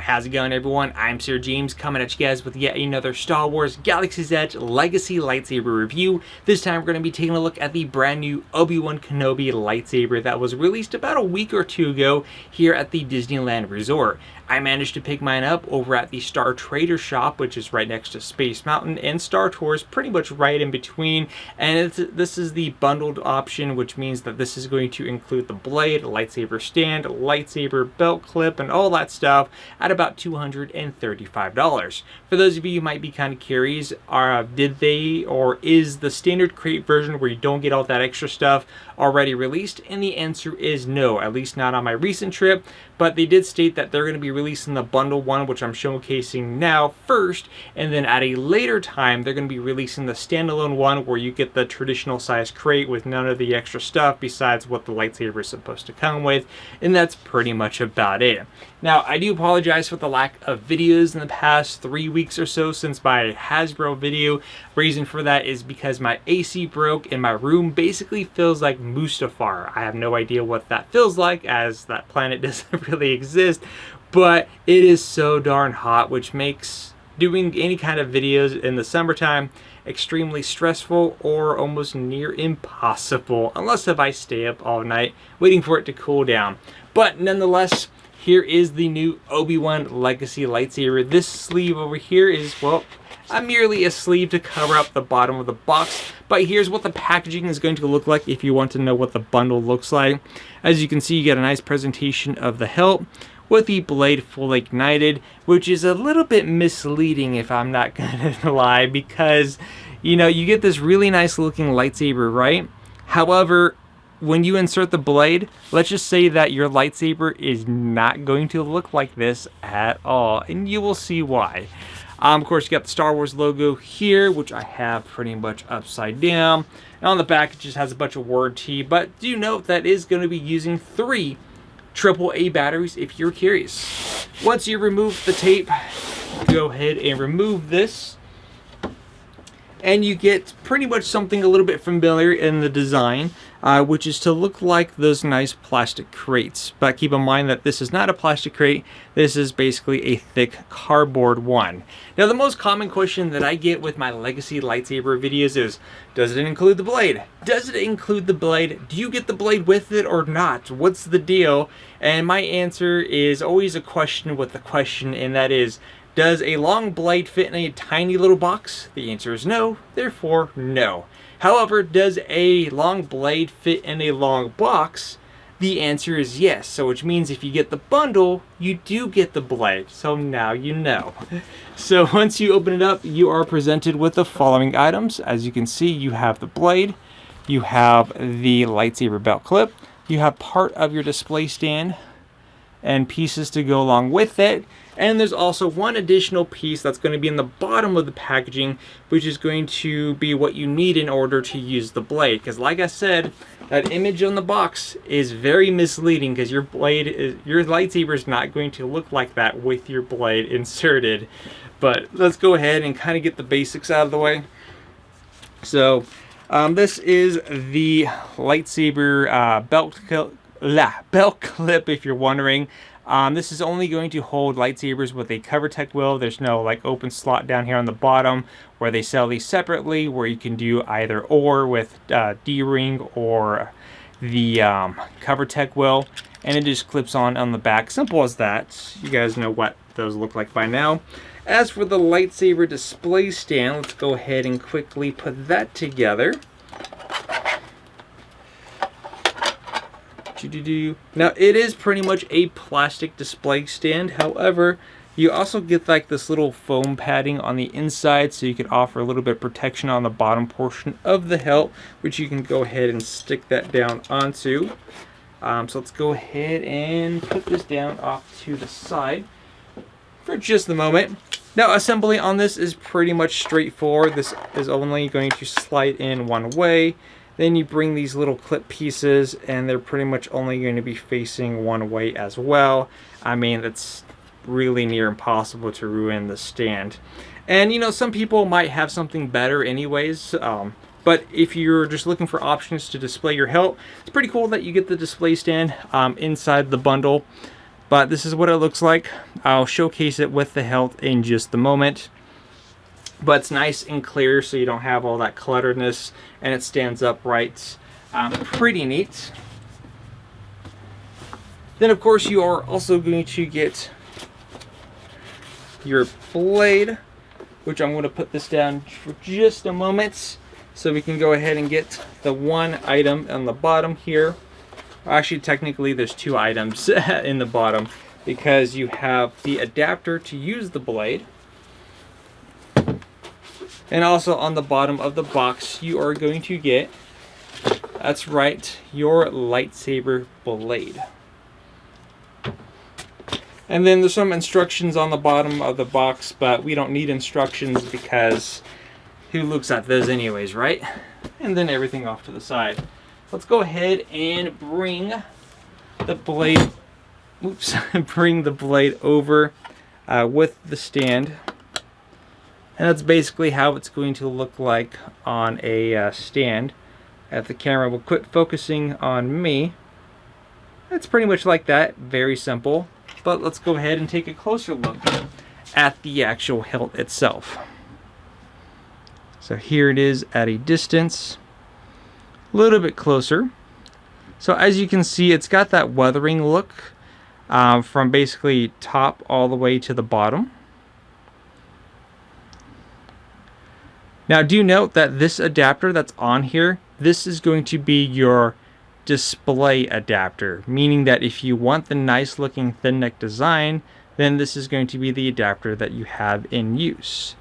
How's it going, everyone? I'm SirJames, coming at you guys with yet another Star Wars Galaxy's Edge Legacy lightsaber review. This time we're going to be taking a look at the brand new Obi-Wan Kenobi lightsaber that was released about a week or two ago here at the Disneyland Resort. I managed to pick mine up over at the Star Trader shop, which is right next to Space Mountain, and Star Tours, pretty much right in between. And this is the bundled option, which means that this is going to include the blade, lightsaber stand, lightsaber belt clip, and all that stuff at about $235. For those of you who might be kind of curious, did they, or is the standard crate version where you don't get all that extra stuff already released? And the answer is no, at least not on my recent trip. But they did state that they're going to be releasing the bundle one, which I'm showcasing now first, and then at a later time they're going to be releasing the standalone one where you get the traditional size crate with none of the extra stuff besides what the lightsaber is supposed to come with, and that's pretty much about it. Now, I do apologize for the lack of videos in the past 3 weeks or so since my Hasbro video. Reason for that is because my AC broke and my room basically feels like Mustafar. I have no idea what that feels like, as that planet doesn't really exist, but it is so darn hot, which makes doing any kind of videos in the summertime extremely stressful or almost near impossible, unless if I stay up all night waiting for it to cool down. But nonetheless, here is the new Obi-Wan Legacy lightsaber. This sleeve over here is, well, merely a sleeve to cover up the bottom of the box, but here's what the packaging is going to look like if you want to know what the bundle looks like. As you can see, you get a nice presentation of the hilt with the blade fully ignited, which is a little bit misleading if I'm not gonna lie, because you know, you get this really nice looking lightsaber, right? However, when you insert the blade, let's just say that your lightsaber is not going to look like this at all, and you will see why. Of course, you got the Star Wars logo here, which I have pretty much upside down. And on the back, it just has a bunch of warranty, but do note that is going to be using 3 AAA batteries if you're curious. Once you remove the tape, go ahead and remove this, and you get pretty much something a little bit familiar in the design, which is to look like those nice plastic crates. But keep in mind that this is not a plastic crate, this is basically a thick cardboard one. Now, the most common question that I get with my Legacy lightsaber videos is, does it include the blade? Does it include the blade? Do you get the blade with it or not? What's the deal? And my answer is always a question with a question, and that is, does a long blade fit in a tiny little box? The answer is no, therefore no. However, does a long blade fit in a long box? The answer is yes, so which means if you get the bundle, you do get the blade. So now you know. So once you open it up, you are presented with the following items. As you can see, you have the blade, you have the lightsaber belt clip, you have part of your display stand and pieces to go along with it. And there's also one additional piece that's going to be in the bottom of the packaging, which is going to be what you need in order to use the blade. Because like I said, that image on the box is very misleading, because your lightsaber is not going to look like that with your blade inserted. But let's go ahead and kind of get the basics out of the way. So this is the lightsaber belt clip, if you're wondering. This is only going to hold lightsabers with a CoverTech wheel. There's no like open slot down here on the bottom where they sell these separately, where you can do either or with D-ring or the CoverTech wheel, and it just clips on the back. Simple as that. You guys know what those look like by now. As for the lightsaber display stand, let's go ahead and quickly put that together. Now, it is pretty much a plastic display stand. However, you also get like this little foam padding on the inside, so you can offer a little bit of protection on the bottom portion of the hilt, which you can go ahead and stick that down onto. So let's go ahead and put this down off to the side for just a moment. Now, assembly on this is pretty much straightforward. This is only going to slide in one way. Then you bring these little clip pieces, and they're pretty much only going to be facing one way as well. I mean, it's really near impossible to ruin the stand. And you know, some people might have something better anyways, but if you're just looking for options to display your hilt, it's pretty cool that you get the display stand inside the bundle. But this is what it looks like. I'll showcase it with the hilt in just a moment. But it's nice and clear, so you don't have all that clutteredness, and it stands upright. Pretty neat. Then of course you are also going to get your blade, which I'm going to put this down for just a moment so we can go ahead and get the one item on the bottom here. Actually, technically there's two items in the bottom, because you have the adapter to use the blade, and also on the bottom of the box you are going to get, that's right, your lightsaber blade. And then there's some instructions on the bottom of the box, but we don't need instructions because who looks at those anyways, right? And then everything off to the side. Let's go ahead and bring the blade, bring the blade over with the stand. And that's basically how it's going to look like on a stand. If the camera will quit focusing on me, it's pretty much like that, very simple. But let's go ahead and take a closer look at the actual hilt itself. So here it is at a distance, a little bit closer. So as you can see, it's got that weathering look from basically top all the way to the bottom. Now do note that this adapter that's on here, this is going to be your display adapter, meaning that if you want the nice looking thin neck design, then this is going to be the adapter that you have in use.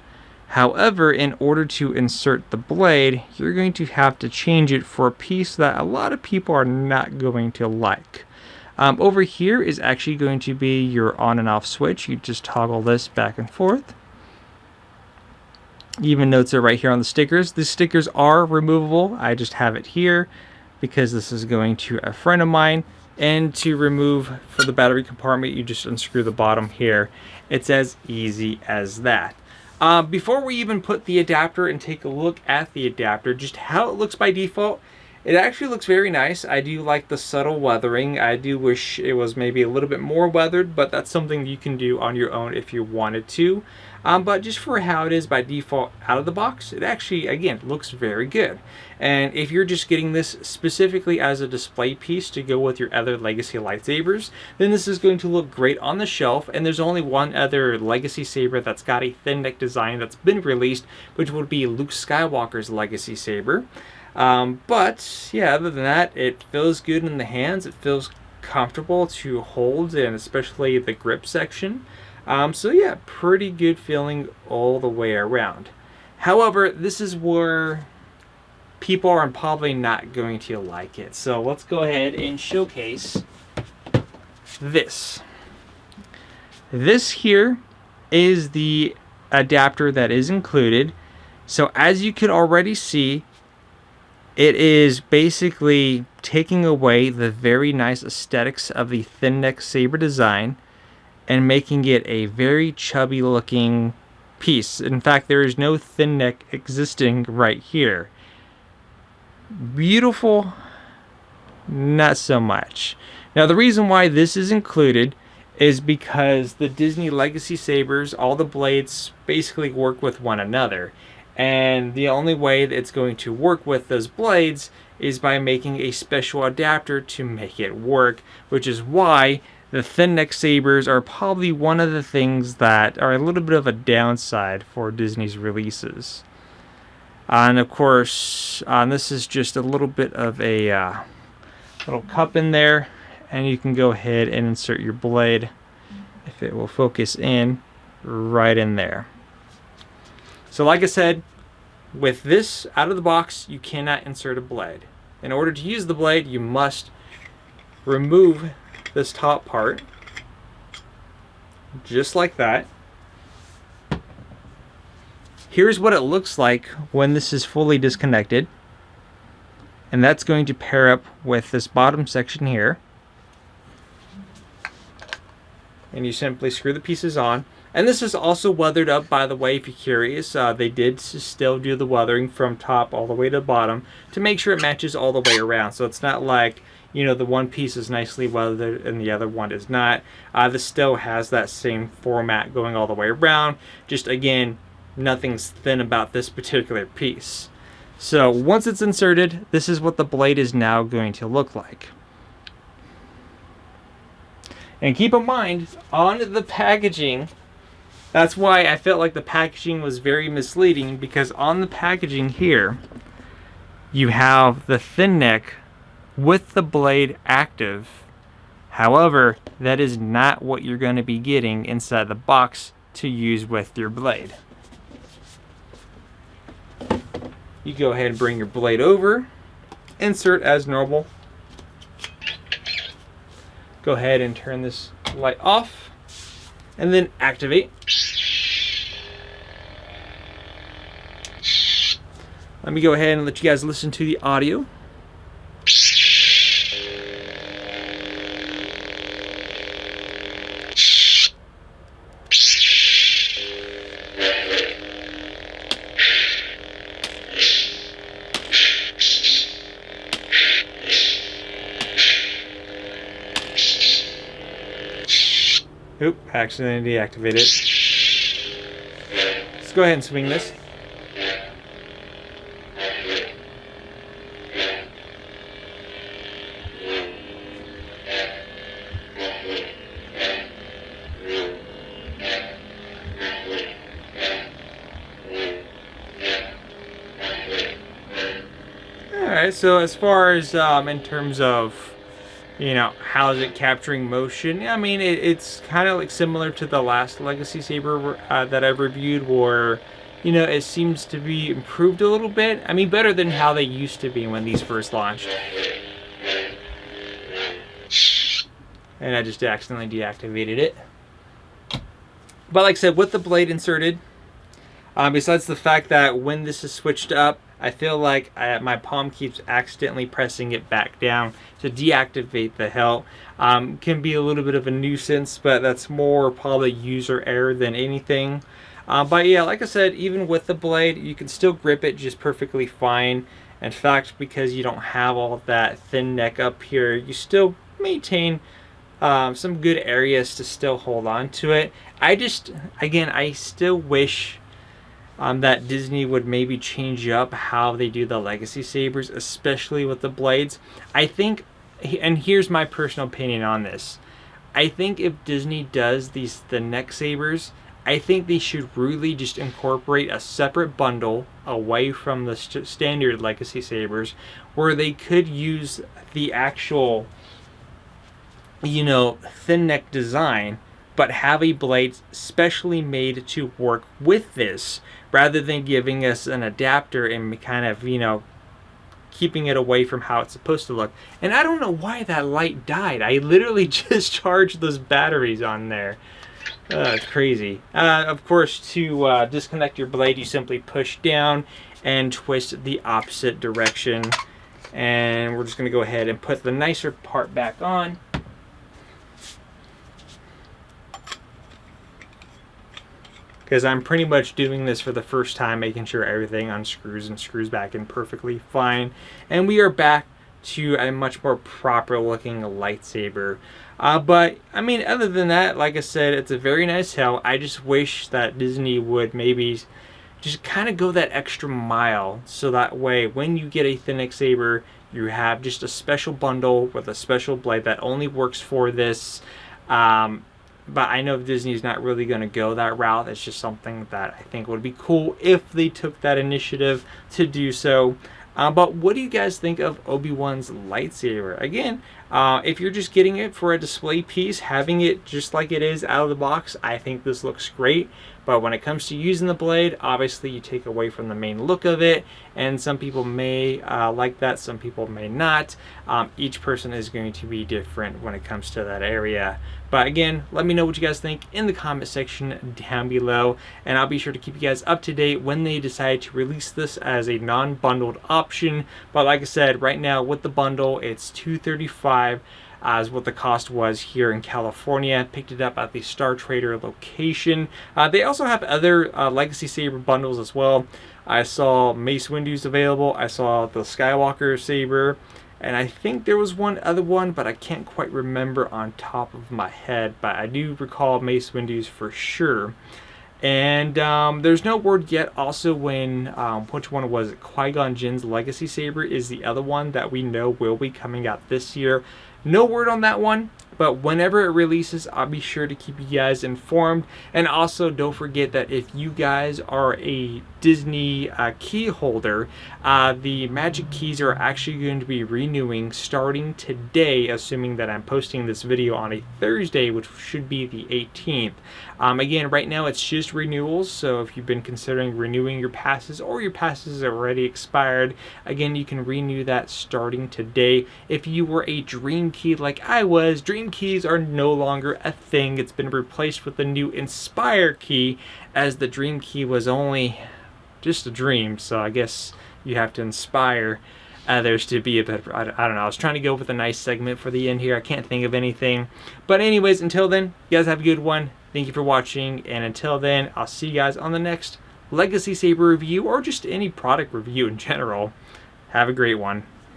However, in order to insert the blade, you're going to have to change it for a piece that a lot of people are not going to like. Over here is actually going to be your on and off switch. You just toggle this back and forth. Even notes are right here on the stickers. The stickers are removable. I just have it here because this is going to a friend of mine. And to remove for the battery compartment, you just unscrew the bottom here. It's as easy as that. Before we even put the adapter and take a look at the adapter, just how it looks by default, it actually looks very nice. I do like the subtle weathering. I do wish it was maybe a little bit more weathered, but that's something you can do on your own if you wanted to. But just for how it is by default out of the box, it actually, again, looks very good. And if you're just getting this specifically as a display piece to go with your other Legacy lightsabers, then this is going to look great on the shelf. And there's only one other Legacy saber that's got a thin neck design that's been released, which would be Luke Skywalker's Legacy saber. But yeah, other than that, it feels good in the hands. It feels comfortable to hold, and especially the grip section. So yeah, pretty good feeling all the way around. However, this is where people are probably not going to like it. So let's go ahead and showcase this. This here is the adapter that is included. So as you could already see, it is basically taking away the very nice aesthetics of the thin neck saber design and making it a very chubby looking piece. In fact, there is no thin neck existing right here. Beautiful, not so much. Now the reason why this is included is because the Disney Legacy sabers, all the blades basically work with one another. And the only way that it's going to work with those blades is by making a special adapter to make it work, which is why the thin neck sabers are probably one of the things that are a little bit of a downside for Disney's releases. And of course, this is just a little bit of a little cup in there, and you can go ahead and insert your blade, if it will focus in, right in there. So like I said, with this out of the box, you cannot insert a blade. In order to use the blade, you must remove this top part, just like that. Here's what it looks like when this is fully disconnected. And that's going to pair up with this bottom section here. And you simply screw the pieces on. And this is also weathered up, by the way, if you're curious. They did still do the weathering from top all the way to bottom to make sure it matches all the way around. So it's not like, you know, the one piece is nicely weathered and the other one is not. This still has that same format going all the way around. Just, again, nothing's thin about this particular piece. So once it's inserted, this is what the blade is now going to look like. And keep in mind, on the packaging, that's why I felt like the packaging was very misleading, because on the packaging here, you have the thin neck with the blade active. However, that is not what you're going to be getting inside the box to use with your blade. You go ahead and bring your blade over, insert as normal. Go ahead and turn this light off, and then activate. Let me go ahead and let you guys listen to the audio. Oop, accidentally deactivated it. Let's go ahead and swing this. Alright, so as far as in terms of, you know, how is it capturing motion? I mean, it's kind of like similar to the last Legacy Saber that I've reviewed, where, you know, it seems to be improved a little bit. I mean, better than how they used to be when these first launched. And I just accidentally deactivated it. But like I said, with the blade inserted, besides the fact that when this is switched up, I feel like my palm keeps accidentally pressing it back down to deactivate the hilt. Can be a little bit of a nuisance, but that's more probably user error than anything. But yeah, like I said, even with the blade, you can still grip it just perfectly fine. In fact, because you don't have all of that thin neck up here, you still maintain some good areas to still hold on to it. I still wish that Disney would maybe change up how they do the Legacy Sabers, especially with the blades. I think, and here's my personal opinion on this, I think if Disney does the neck sabers, I think they should really just incorporate a separate bundle away from the standard Legacy Sabers, where they could use the actual, you know, thin neck design, but have a blade specially made to work with this, rather than giving us an adapter and kind of, you know, keeping it away from how it's supposed to look. And I don't know why that light died. I literally just charged those batteries on there. It's crazy. Of course, to disconnect your blade, you simply push down and twist the opposite direction. And we're just going to go ahead and put the nicer part back on. Because I'm pretty much doing this for the first time, making sure everything unscrews and screws back in perfectly fine. And we are back to a much more proper looking lightsaber. But, I mean, other than that, like I said, it's a very nice hilt. I just wish that Disney would maybe just kind of go that extra mile, so that way when you get a thin neck saber, you have just a special bundle with a special blade that only works for this. But I know Disney's not really going to go that route. It's just something that I think would be cool if they took that initiative to do so. But what do you guys think of Obi-Wan's lightsaber? Again, if you're just getting it for a display piece, having it just like it is out of the box, I think this looks great. But when it comes to using the blade, obviously you take away from the main look of it, and some people may like that, some people may not. Each person is going to be different when it comes to that area. But again, let me know what you guys think in the comment section down below, and I'll be sure to keep you guys up to date when they decide to release this as a non-bundled option. But like I said, right now with the bundle, it's $235. as what the cost was here in California. Picked it up at the Star Trader location. They also have other Legacy Saber bundles as well. I saw Mace Windu's available. I saw the Skywalker Saber. And I think there was one other one, but I can't quite remember on top of my head. But I do recall Mace Windu's for sure. And there's no word yet also when, which one was it? Qui-Gon Jinn's Legacy Saber is the other one that we know will be coming out this year. No word on that one, but whenever it releases, I'll be sure to keep you guys informed. And also, don't forget that if you guys are a Disney key holder, the Magic Keys are actually going to be renewing starting today, assuming that I'm posting this video on a Thursday, which should be the 18th. Again, right now it's just renewals, so if you've been considering renewing your passes or your passes are already expired, again, you can renew that starting today. If you were a Dream Key like I was, Dream Keys are no longer a thing. It's been replaced with the new Inspire Key, as the Dream Key was only just a dream, so I guess you have to inspire others to be a better, I don't know, I was trying to go with a nice segment for the end here. I can't think of anything. But anyways, until then, you guys have a good one. Thank you for watching, and until then, I'll see you guys on the next Legacy Saber review, or just any product review in general. Have a great one.